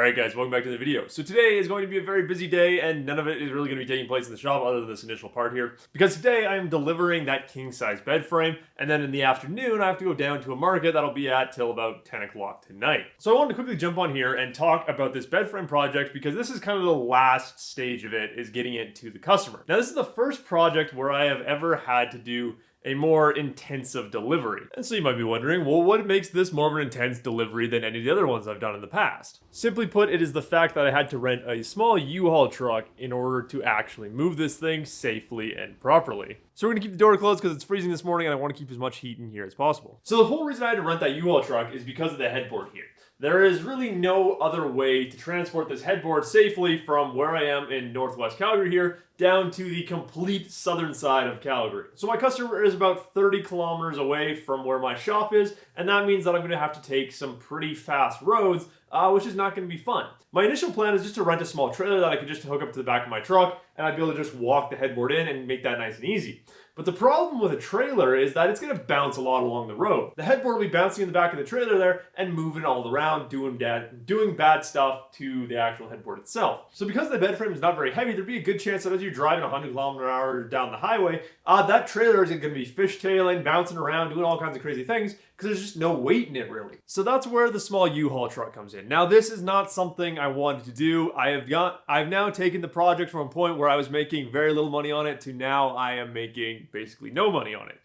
Alright guys, welcome back to the video. So today is going to be a very busy day and none of it is really going to be taking place in the shop other than this initial part here. Because today I am delivering that king size bed frame and then in the afternoon I have to go down to a market that'll be at till about 10 o'clock tonight. So I wanted to quickly jump on here and talk about this bed frame project because this is kind of the last stage of it, is getting it to the customer. Now this is the first project where I have ever had to do a more intensive delivery. And so you might be wondering, well, what makes this more of an intense delivery than any of the other ones I've done in the past? Simply put, it is the fact that I had to rent a small U-Haul truck in order to actually move this thing safely and properly. So we're gonna keep the door closed because it's freezing this morning and I want to keep as much heat in here as possible. So the whole reason I had to rent that U-Haul truck is because of the headboard here. There is really no other way to transport this headboard safely from where I am in Northwest Calgary here down to the complete southern side of Calgary. So my customer is about 30 kilometers away from where my shop is, and that means that I'm going to have to take some pretty fast roads, which is not going to be fun. My initial plan is just to rent a small trailer that I could just hook up to the back of my truck, and I'd be able to just walk the headboard in and make that nice and easy. But the problem with a trailer is that it's going to bounce a lot along the road. The headboard will be bouncing in the back of the trailer there and moving all around, doing bad stuff to the actual headboard itself. So because the bed frame is not very heavy, there'd be a good chance that as you're driving 100 km/h down the highway, that trailer is going to be fishtailing, bouncing around, doing all kinds of crazy things because there's just no weight in it really. So that's where the small U-Haul truck comes in. Now this is not something I wanted to do. I've now taken the project from a point where I was making very little money on it to now I am making basically no money on it.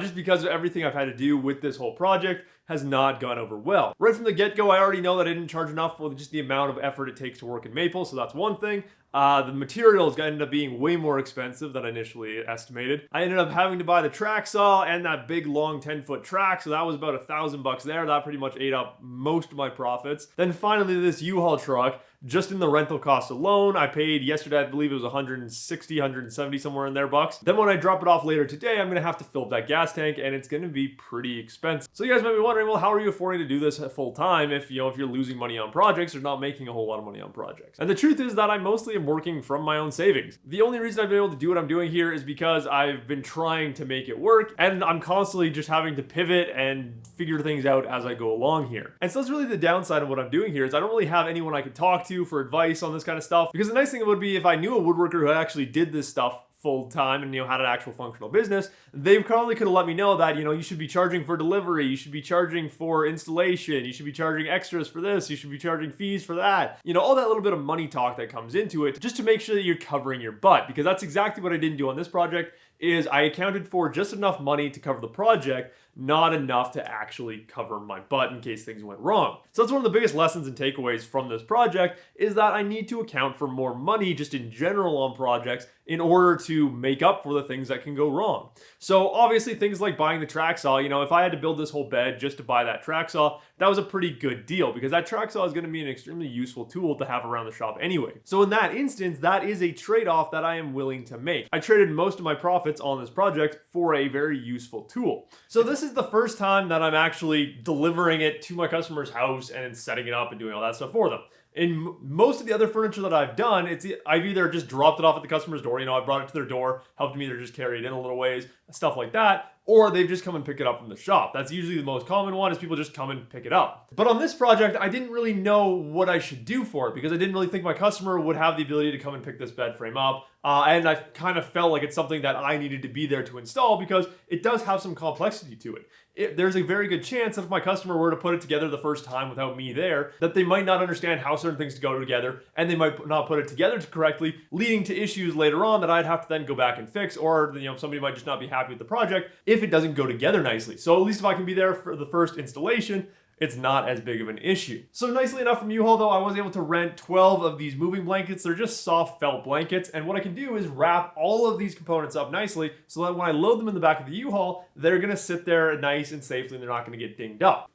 Just because of everything I've had to do with this whole project has not gone over well. Right from the get-go, I already know that I didn't charge enough for just the amount of effort it takes to work in maple, so that's one thing. The materials ended up being way more expensive than I initially estimated. I ended up having to buy the track saw and that big long 10-foot track, so that was about $1,000 there. That pretty much ate up most of my profits. Then finally this U-Haul truck, just in the rental cost alone, I paid yesterday, I believe it was 160, 170, somewhere in there bucks. Then when I drop it off later today, I'm gonna have to fill up that gas tank and it's gonna be pretty expensive. So you guys might be wondering, well, how are you affording to do this full time if you're losing money on projects or not making a whole lot of money on projects? And the truth is that I mostly am working from my own savings. The only reason I've been able to do what I'm doing here is because I've been trying to make it work and I'm constantly just having to pivot and figure things out as I go along here. And so that's really the downside of what I'm doing here, is I don't really have anyone I can talk to for advice on this kind of stuff, because the nice thing would be if I knew a woodworker who actually did this stuff full time and had an actual functional business, they probably could have let me know that you should be charging for delivery, you should be charging for installation, you should be charging extras for this, you should be charging fees for that, all that little bit of money talk that comes into it, just to make sure that you're covering your butt. Because that's exactly what I didn't do on this project, is I accounted for just enough money to cover the project, not enough to actually cover my butt in case things went wrong. So that's one of the biggest lessons and takeaways from this project, is that I need to account for more money just in general on projects in order to make up for the things that can go wrong. So obviously things like buying the track saw, if I had to build this whole bed just to buy that track saw, that was a pretty good deal because that track saw is going to be an extremely useful tool to have around the shop anyway. So in that instance, that is a trade-off that I am willing to make. I traded most of my profits on this project for a very useful tool. So this is the first time that I'm actually delivering it to my customer's house and setting it up and doing all that stuff for them. In most of the other furniture that I've done, I've either just dropped it off at the customer's door, I brought it to their door, helped them either just carry it in a little ways, stuff like that, or they've just come and pick it up from the shop. That's usually the most common one, is people just come and pick it up. But on this project, I didn't really know what I should do for it because I didn't really think my customer would have the ability to come and pick this bed frame up. And I kind of felt like it's something that I needed to be there to install because it does have some complexity to it. There's a very good chance that if my customer were to put it together the first time without me there, that they might not understand how certain things go together, and they might not put it together correctly, leading to issues later on that I'd have to then go back and fix, or somebody might just not be happy with the project if it doesn't go together nicely. So at least if I can be there for the first installation, it's not as big of an issue. So nicely enough from U-Haul though, I was able to rent 12 of these moving blankets. They're just soft felt blankets, and what I can do is wrap all of these components up nicely so that when I load them in the back of the U-Haul, they're gonna sit there nice and safely and they're not gonna get dinged up.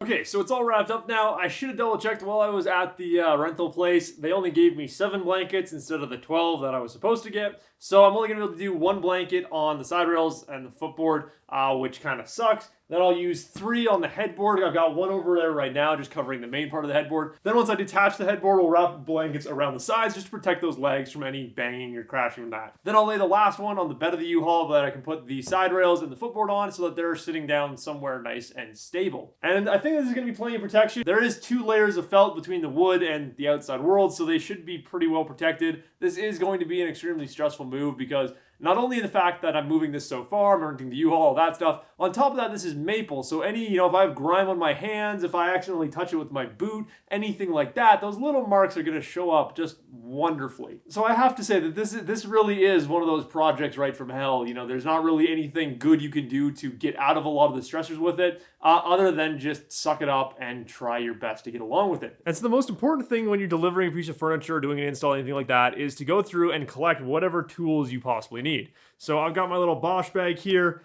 Okay, so it's all wrapped up now. I should have double checked while I was at the rental place. They only gave me 7 blankets instead of the 12 that I was supposed to get. So I'm only going to be able to do 1 blanket on the side rails and the footboard, which kind of sucks. Then I'll use 3 on the headboard. I've got 1 over there right now, just covering the main part of the headboard. Then once I detach the headboard, we'll wrap blankets around the sides just to protect those legs from any banging or crashing from that. Then I'll lay the last one on the bed of the U-Haul that I can put the side rails and the footboard on so that they're sitting down somewhere nice and stable. And I think this is going to be plenty of protection. There is 2 layers of felt between the wood and the outside world, so they should be pretty well protected. This is going to be an extremely stressful move because not only the fact that I'm moving this so far, I'm renting the U-Haul, all that stuff. On top of that, this is maple. So any, if I have grime on my hands, if I accidentally touch it with my boot, anything like that, those little marks are going to show up just wonderfully. So I have to say that this really is one of those projects right from hell. There's not really anything good you can do to get out of a lot of the stressors with it, other than just suck it up and try your best to get along with it. And so the most important thing when you're delivering a piece of furniture, doing an install, anything like that, is to go through and collect whatever tools you possibly need. So I've got my little Bosch bag here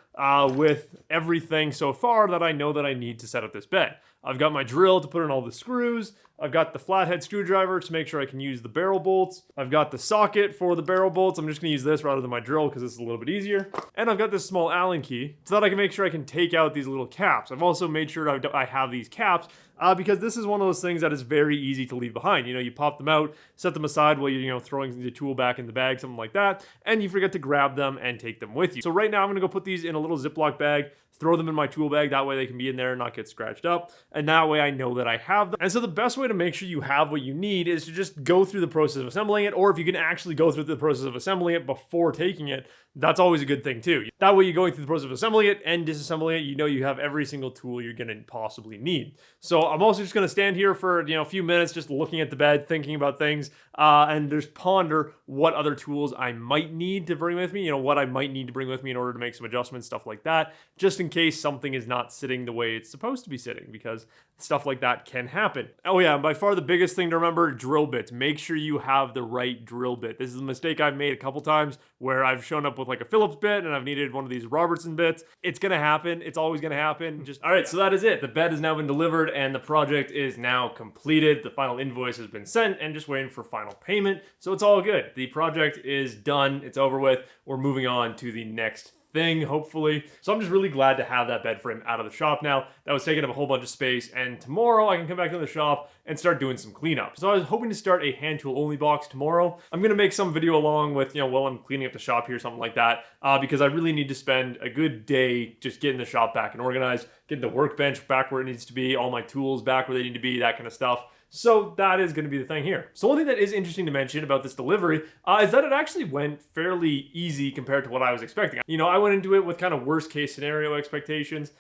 with everything so far that I know that I need to set up this bed. I've got my drill to put in all the screws. I've got the flathead screwdriver to make sure I can use the barrel bolts. I've got the socket for the barrel bolts. I'm just going to use this rather than my drill because this is a little bit easier. And I've got this small Allen key so that I can make sure I can take out these little caps. I've also made sure I have these caps because this is one of those things that is very easy to leave behind. You pop them out, set them aside while you're throwing the tool back in the bag, something like that, and you forget to grab them and take them with you. So right now I'm going to go put these in a little Ziploc bag, throw them in my tool bag. That way they can be in there and not get scratched up. And that way I know that I have them. And so the best way to make sure you have what you need is to just go through the process of assembling it. Or if you can actually go through the process of assembling it before taking it, that's always a good thing too. That way you're going through the process of assembling it and disassembling it, you have every single tool you're going to possibly need. So I'm also just going to stand here for a few minutes just looking at the bed, thinking about things, and just ponder what other tools I might need to bring with me, what I might need to bring with me in order to make some adjustments, stuff like that, just in case something is not sitting the way it's supposed to be sitting, because stuff like that can happen. Oh yeah, and by far the biggest thing to remember, drill bits. Make sure you have the right drill bit. This is a mistake I've made a couple times where I've shown up with like a Phillips bit and I've needed one of these Robertson bits. It's gonna happen. It's always gonna happen. All right, so that is it. The bed has now been delivered and the project is now completed. The final invoice has been sent and just waiting for final payment. So it's all good. The project is done. It's over with. We're moving on to the next thing, hopefully. So I'm just really glad to have that bed frame out of the shop now. That was taking up a whole bunch of space, and tomorrow I can come back to the shop and start doing some cleanup. So I was hoping to start a hand tool only box tomorrow. I'm gonna make some video along with, while I'm cleaning up the shop here, something like that, because I really need to spend a good day just getting the shop back and organized, getting the workbench back where it needs to be, all my tools back where they need to be, that kind of stuff. So that is going to be the thing here. So one thing that is interesting to mention about this delivery is that it actually went fairly easy compared to what I was expecting. I went into it with kind of worst case scenario expectations,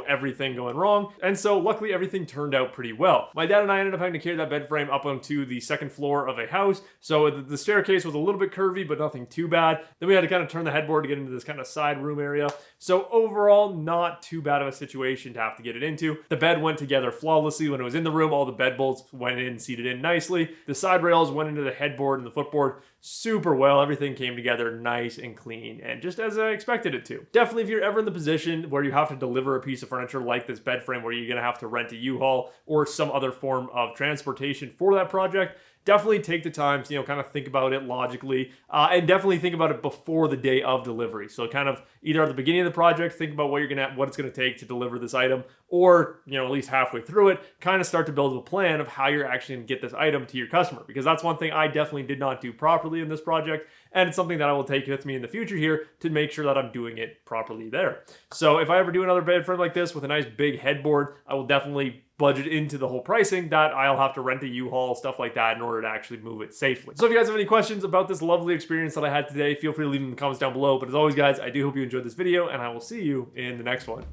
everything going wrong. And so luckily everything turned out pretty well. My dad and I ended up having to carry that bed frame up onto the second floor of a house. So the staircase was a little bit curvy, but nothing too bad. Then we had to kind of turn the headboard to get into this kind of side room area. So overall, not too bad of a situation to have to get it into. The bed went together flawlessly when it was in the room. All the bed bolts went in, seated in nicely. The side rails went into the headboard and the footboard super well. Everything came together nice and clean and just as I expected it to. Definitely if you're ever in the position where you have to deliver a piece of furniture like this bed frame where you're going to have to rent a U-Haul or some other form of transportation for that project, definitely take the time to, kind of think about it logically, and definitely think about it before the day of delivery. So kind of either at the beginning of the project, think about what it's going to take to deliver this item, or, at least halfway through it, kind of start to build a plan of how you're actually going to get this item to your customer. Because that's one thing I definitely did not do properly in this project. And it's something that I will take with me in the future here to make sure that I'm doing it properly there. So if I ever do another bed frame like this with a nice big headboard, I will definitely budget into the whole pricing that I'll have to rent a U-Haul, stuff like that, in order to actually move it safely. So if you guys have any questions about this lovely experience that I had today, feel free to leave them in the comments down below. But as always, guys, I do hope you enjoyed this video, and I will see you in the next one.